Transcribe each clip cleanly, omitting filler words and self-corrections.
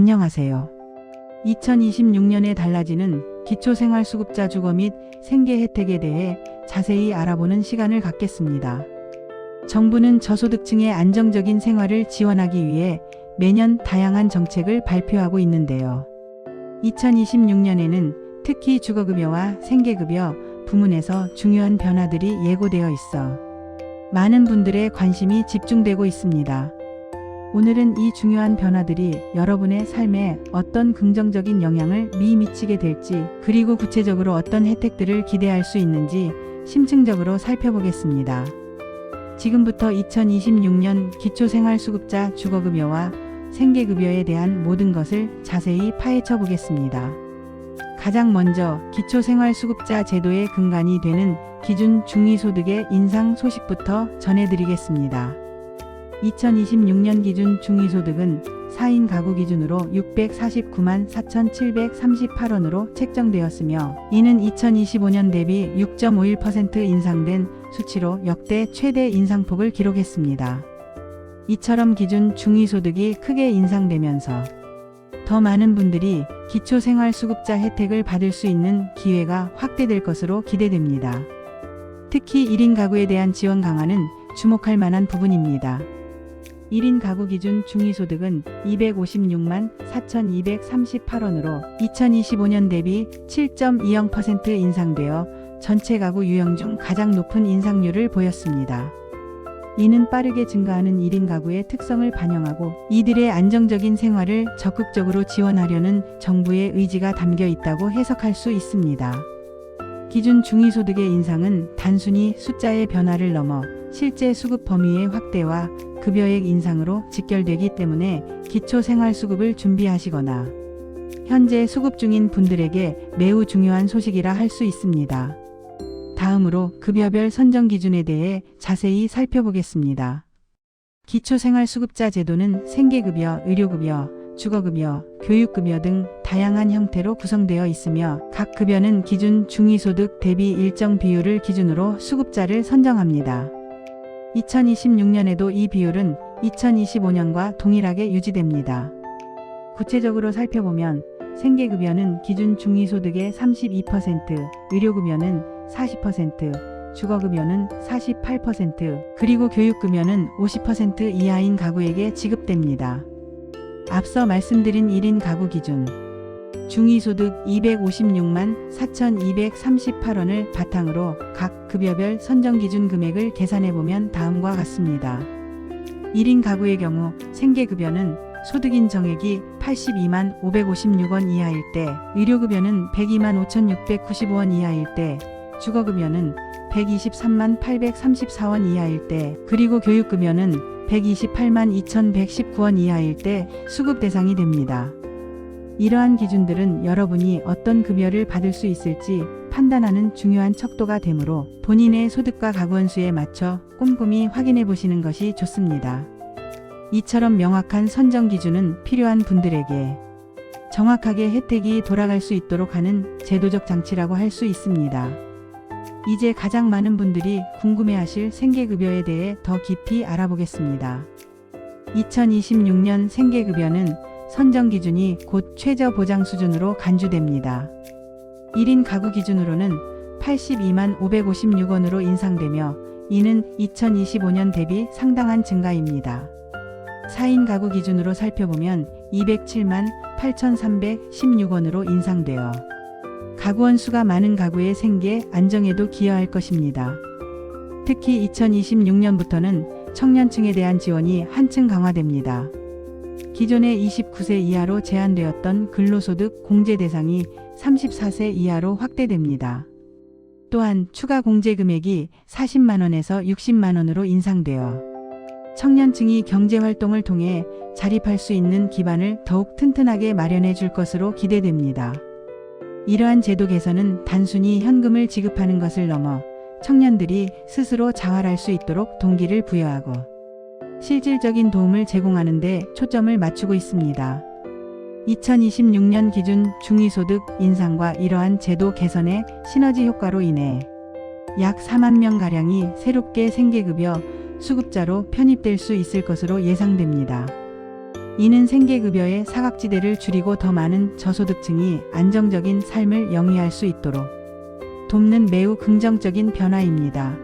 안녕하세요. 2026년에 달라지는 기초생활수급자 주거 및 생계 혜택에 대해 자세히 알아보는 시간을 갖겠습니다. 정부는 저소득층의 안정적인 생활을 지원하기 위해 매년 다양한 정책을 발표하고 있는데요. 2026년에는 특히 주거급여와 생계급여 부문에서 중요한 변화들이 예고되어 있어 많은 분들의 관심이 집중되고 있습니다. 오늘은 이 중요한 변화들이 여러분의 삶에 어떤 긍정적인 영향을 미치게 될지, 그리고 구체적으로 어떤 혜택들을 기대할 수 있는지 심층적으로 살펴보겠습니다. 지금부터 2026년 기초생활수급자 주거급여와 생계급여에 대한 모든 것을 자세히 파헤쳐 보겠습니다. 가장 먼저 기초생활수급자 제도의 근간이 되는 기준 중위소득의 인상 소식부터 전해드리겠습니다. 2026년 기준 중위소득은 4인 가구 기준으로 649만 4,738원으로 책정되었으며, 이는 2025년 대비 6.51% 인상된 수치로 역대 최대 인상폭을 기록했습니다. 이처럼 기준 중위소득이 크게 인상되면서 더 많은 분들이 기초생활수급자 혜택을 받을 수 있는 기회가 확대될 것으로 기대됩니다. 특히 1인 가구에 대한 지원 강화는 주목할 만한 부분입니다. 1인 가구 기준 중위소득은 256만 4,238원으로 2025년 대비 7.20% 인상되어 전체 가구 유형 중 가장 높은 인상률을 보였습니다. 이는 빠르게 증가하는 1인 가구의 특성을 반영하고 이들의 안정적인 생활을 적극적으로 지원하려는 정부의 의지가 담겨 있다고 해석할 수 있습니다. 기준 중위소득의 인상은 단순히 숫자의 변화를 넘어 실제 수급 범위의 확대와 급여액 인상으로 직결되기 때문에 기초생활수급을 준비하시거나 현재 수급 중인 분들에게 매우 중요한 소식이라 할 수 있습니다. 다음으로 급여별 선정 기준에 대해 자세히 살펴보겠습니다. 기초생활수급자 제도는 생계급여, 의료급여, 주거급여, 교육급여 등 다양한 형태로 구성되어 있으며, 각 급여는 기준 중위소득 대비 일정 비율을 기준으로 수급자를 선정합니다. 2026년에도 이 비율은 2025년과 동일하게 유지됩니다. 구체적으로 살펴보면 생계급여는 기준 중위소득의 32%, 의료급여는 40%, 주거급여는 48%, 그리고 교육급여는 50% 이하인 가구에게 지급됩니다. 앞서 말씀드린 1인 가구 기준 중위소득 256만 4,238원을 바탕으로 각 급여별 선정 기준 금액을 계산해보면 다음과 같습니다. 1인 가구의 경우 생계급여는 소득인 정액이 82만 556원 이하일 때, 의료급여는 102만 5,695원 이하일 때, 주거급여는 123만 834원 이하일 때, 그리고 교육급여는 128만 2,119원 이하일 때 수급 대상이 됩니다. 이러한 기준들은 여러분이 어떤 급여를 받을 수 있을지 판단하는 중요한 척도가 되므로 본인의 소득과 가구원 수에 맞춰 꼼꼼히 확인해 보시는 것이 좋습니다. 이처럼 명확한 선정 기준은 필요한 분들에게 정확하게 혜택이 돌아갈 수 있도록 하는 제도적 장치라고 할 수 있습니다. 이제 가장 많은 분들이 궁금해하실 생계급여에 대해 더 깊이 알아보겠습니다. 2026년 생계급여는 선정 기준이 곧 최저보장 수준으로 간주됩니다. 1인 가구 기준으로는 82만 556원으로 인상되며, 이는 2025년 대비 상당한 증가입니다. 4인 가구 기준으로 살펴보면 207만 8,316원으로 인상되어 가구원 수가 많은 가구의 생계 안정에도 기여할 것입니다. 특히 2026년부터는 청년층에 대한 지원이 한층 강화됩니다. 기존의 29세 이하로 제한되었던 근로소득 공제 대상이 34세 이하로 확대됩니다. 또한 추가 공제 금액이 40만원에서 60만원으로 인상되어 청년층이 경제활동을 통해 자립할 수 있는 기반을 더욱 튼튼하게 마련해 줄 것으로 기대됩니다. 이러한 제도 개선은 단순히 현금을 지급하는 것을 넘어 청년들이 스스로 자활할 수 있도록 동기를 부여하고 실질적인 도움을 제공하는 데 초점을 맞추고 있습니다. 2026년 기준 중위소득 인상과 이러한 제도 개선의 시너지 효과로 인해 약 4만 명가량이 새롭게 생계급여 수급자로 편입될 수 있을 것으로 예상됩니다. 이는 생계급여의 사각지대를 줄이고 더 많은 저소득층이 안정적인 삶을 영위할 수 있도록 돕는 매우 긍정적인 변화입니다.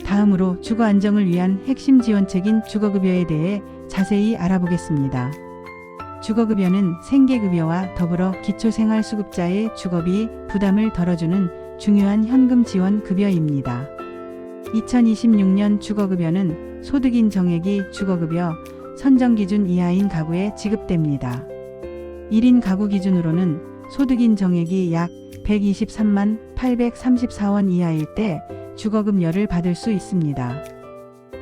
다음으로 주거 안정을 위한 핵심 지원책인 주거급여에 대해 자세히 알아보겠습니다. 주거급여는 생계급여와 더불어 기초생활수급자의 주거비 부담을 덜어주는 중요한 현금 지원 급여입니다. 2026년 주거급여는 소득인 정액이 주거급여 선정기준 이하인 가구에 지급됩니다. 1인 가구 기준으로는 소득인 정액이 약 123만 834원 이하일 때 주거급여를 받을 수 있습니다.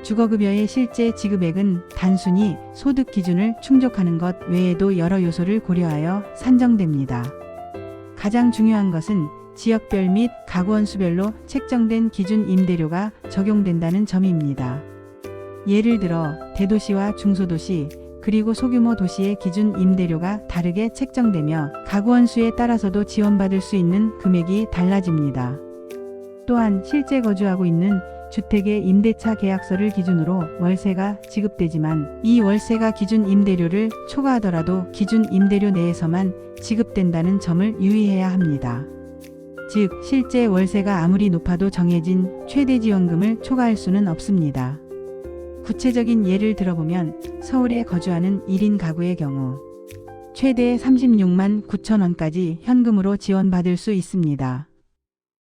주거급여의 실제 지급액은 단순히 소득 기준을 충족하는 것 외에도 여러 요소를 고려하여 산정됩니다. 가장 중요한 것은 지역별 및 가구원 수별로 책정된 기준 임대료가 적용된다는 점입니다. 예를 들어 대도시와 중소도시 그리고 소규모 도시의 기준 임대료가 다르게 책정되며 가구원 수에 따라서도 지원받을 수 있는 금액이 달라집니다. 또한 실제 거주하고 있는 주택의 임대차 계약서를 기준으로 월세가 지급되지만 이 월세가 기준 임대료를 초과하더라도 기준 임대료 내에서만 지급된다는 점을 유의해야 합니다. 즉, 실제 월세가 아무리 높아도 정해진 최대 지원금을 초과할 수는 없습니다. 구체적인 예를 들어보면 서울에 거주하는 1인 가구의 경우 최대 36만 9천 원까지 현금으로 지원받을 수 있습니다.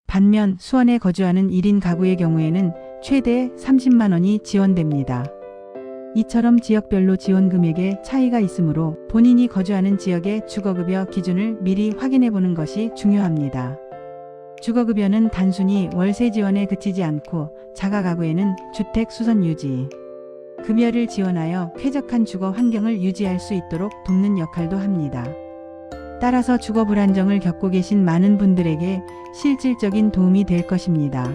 반면 수원에 거주하는 1인 가구의 경우에는 최대 30만 원이 지원됩니다. 이처럼 지역별로 지원 금액에 차이가 있으므로 본인이 거주하는 지역의 주거급여 기준을 미리 확인해 보는 것이 중요합니다. 주거급여는 단순히 월세 지원에 그치지 않고 자가가구에는 주택 수선 유지, 급여를 지원하여 쾌적한 주거 환경을 유지할 수 있도록 돕는 역할도 합니다. 따라서 주거 불안정을 겪고 계신 많은 분들에게 실질적인 도움이 될 것입니다.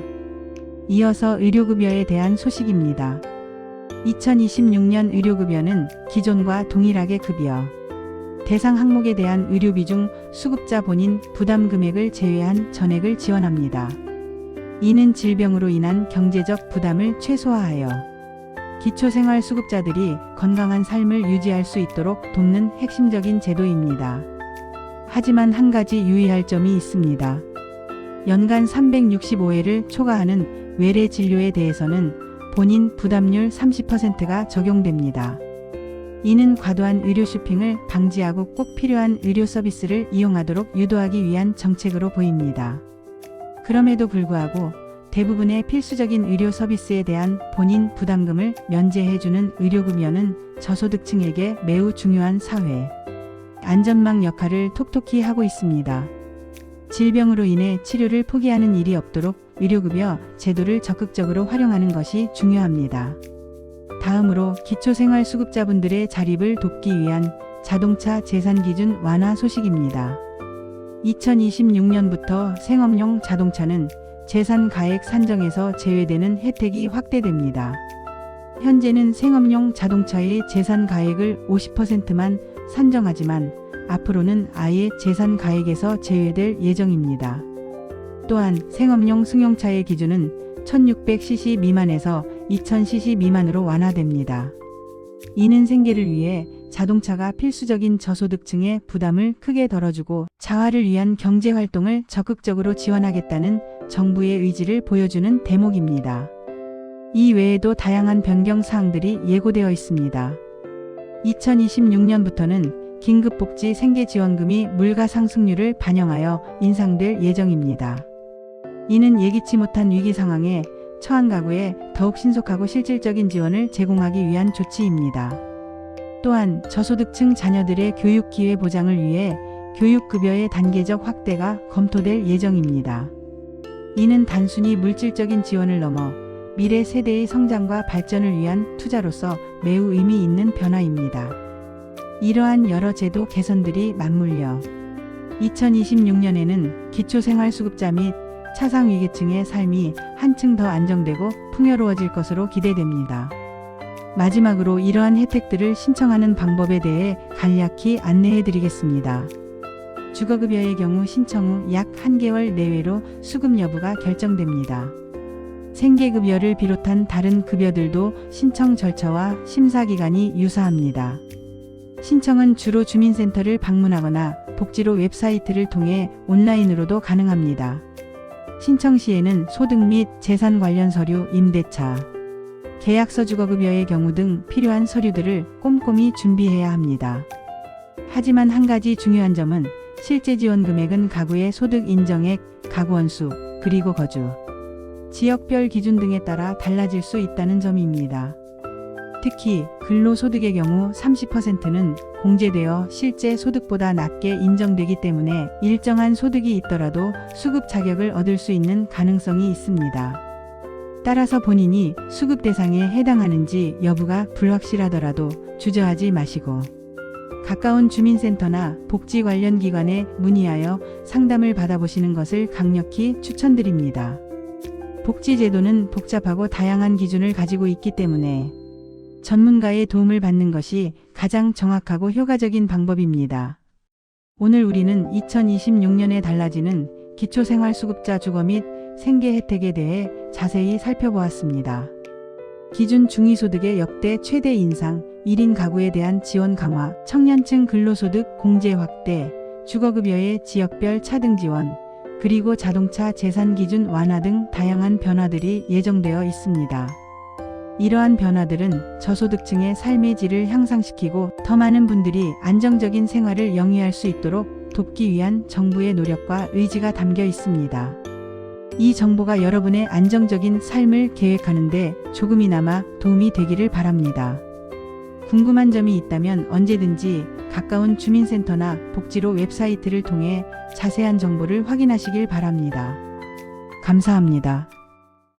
이어서 의료급여에 대한 소식입니다. 2026년 의료급여는 기존과 동일하게 급여, 대상 항목에 대한 의료비 중 수급자 본인 부담 금액을 제외한 전액을 지원합니다. 이는 질병으로 인한 경제적 부담을 최소화하여 기초생활수급자들이 건강한 삶을 유지할 수 있도록 돕는 핵심적인 제도입니다. 하지만 한 가지 유의할 점이 있습니다. 연간 365회를 초과하는 외래 진료에 대해서는 본인 부담률 30%가 적용됩니다. 이는 과도한 의료 쇼핑을 방지하고 꼭 필요한 의료 서비스를 이용하도록 유도하기 위한 정책으로 보입니다. 그럼에도 불구하고 대부분의 필수적인 의료 서비스에 대한 본인 부담금을 면제해주는 의료급여는 저소득층에게 매우 중요한 사회 안전망 역할을 톡톡히 하고 있습니다. 질병으로 인해 치료를 포기하는 일이 없도록 의료급여 제도를 적극적으로 활용하는 것이 중요합니다. 다음으로 기초생활수급자분들의 자립을 돕기 위한 자동차 재산기준 완화 소식입니다. 2026년부터 생업용 자동차는 재산가액 산정에서 제외되는 혜택이 확대됩니다. 현재는 생업용 자동차의 재산가액을 50%만 산정하지만 앞으로는 아예 재산가액에서 제외될 예정입니다. 또한 생업용 승용차의 기준은 1600cc 미만에서 2000cc 미만으로 완화됩니다. 이는 생계를 위해 자동차가 필수적인 저소득층의 부담을 크게 덜어주고 자활을 위한 경제활동을 적극적으로 지원하겠다는 정부의 의지를 보여주는 대목입니다. 이 외에도 다양한 변경 사항들이 예고되어 있습니다. 2026년부터는 긴급복지 생계지원금이 물가 상승률을 반영하여 인상될 예정입니다. 이는 예기치 못한 위기 상황에 처한 가구에 더욱 신속하고 실질적인 지원을 제공하기 위한 조치입니다. 또한 저소득층 자녀들의 교육 기회 보장을 위해 교육급여의 단계적 확대가 검토될 예정입니다. 이는 단순히 물질적인 지원을 넘어 미래 세대의 성장과 발전을 위한 투자로서 매우 의미 있는 변화입니다. 이러한 여러 제도 개선들이 맞물려 2026년에는 기초생활수급자 및 차상위계층의 삶이 한층 더 안정되고 풍요로워질 것으로 기대됩니다. 마지막으로 이러한 혜택들을 신청하는 방법에 대해 간략히 안내해 드리겠습니다. 주거급여의 경우 신청 후 약 1개월 내외로 수급 여부가 결정됩니다. 생계급여를 비롯한 다른 급여들도 신청 절차와 심사기간이 유사합니다. 신청은 주로 주민센터를 방문하거나 복지로 웹사이트를 통해 온라인으로도 가능합니다. 신청 시에는 소득 및 재산 관련 서류, 임대차, 계약서, 주거급여의 경우 등 필요한 서류들을 꼼꼼히 준비해야 합니다. 하지만 한 가지 중요한 점은 실제 지원 금액은 가구의 소득 인정액, 가구 원수, 그리고 거주 지역별 기준 등에 따라 달라질 수 있다는 점입니다. 특히 근로소득의 경우 30%는 공제되어 실제 소득보다 낮게 인정되기 때문에 일정한 소득이 있더라도 수급 자격을 얻을 수 있는 가능성이 있습니다. 따라서 본인이 수급 대상에 해당하는지 여부가 불확실하더라도 주저하지 마시고 가까운 주민센터나 복지 관련 기관에 문의하여 상담을 받아보시는 것을 강력히 추천드립니다. 복지제도는 복잡하고 다양한 기준을 가지고 있기 때문에 전문가의 도움을 받는 것이 가장 정확하고 효과적인 방법입니다. 오늘 우리는 2026년에 달라지는 기초생활수급자 주거 및 생계 혜택에 대해 자세히 살펴보았습니다. 기준 중위소득의 역대 최대 인상, 1인 가구에 대한 지원 강화, 청년층 근로소득 공제 확대, 주거급여의 지역별 차등 지원, 그리고 자동차 재산 기준 완화 등 다양한 변화들이 예정되어 있습니다. 이러한 변화들은 저소득층의 삶의 질을 향상시키고 더 많은 분들이 안정적인 생활을 영위할 수 있도록 돕기 위한 정부의 노력과 의지가 담겨 있습니다. 이 정보가 여러분의 안정적인 삶을 계획하는 데 조금이나마 도움이 되기를 바랍니다. 궁금한 점이 있다면 언제든지 가까운 주민센터나 복지로 웹사이트를 통해 자세한 정보를 확인하시길 바랍니다. 감사합니다.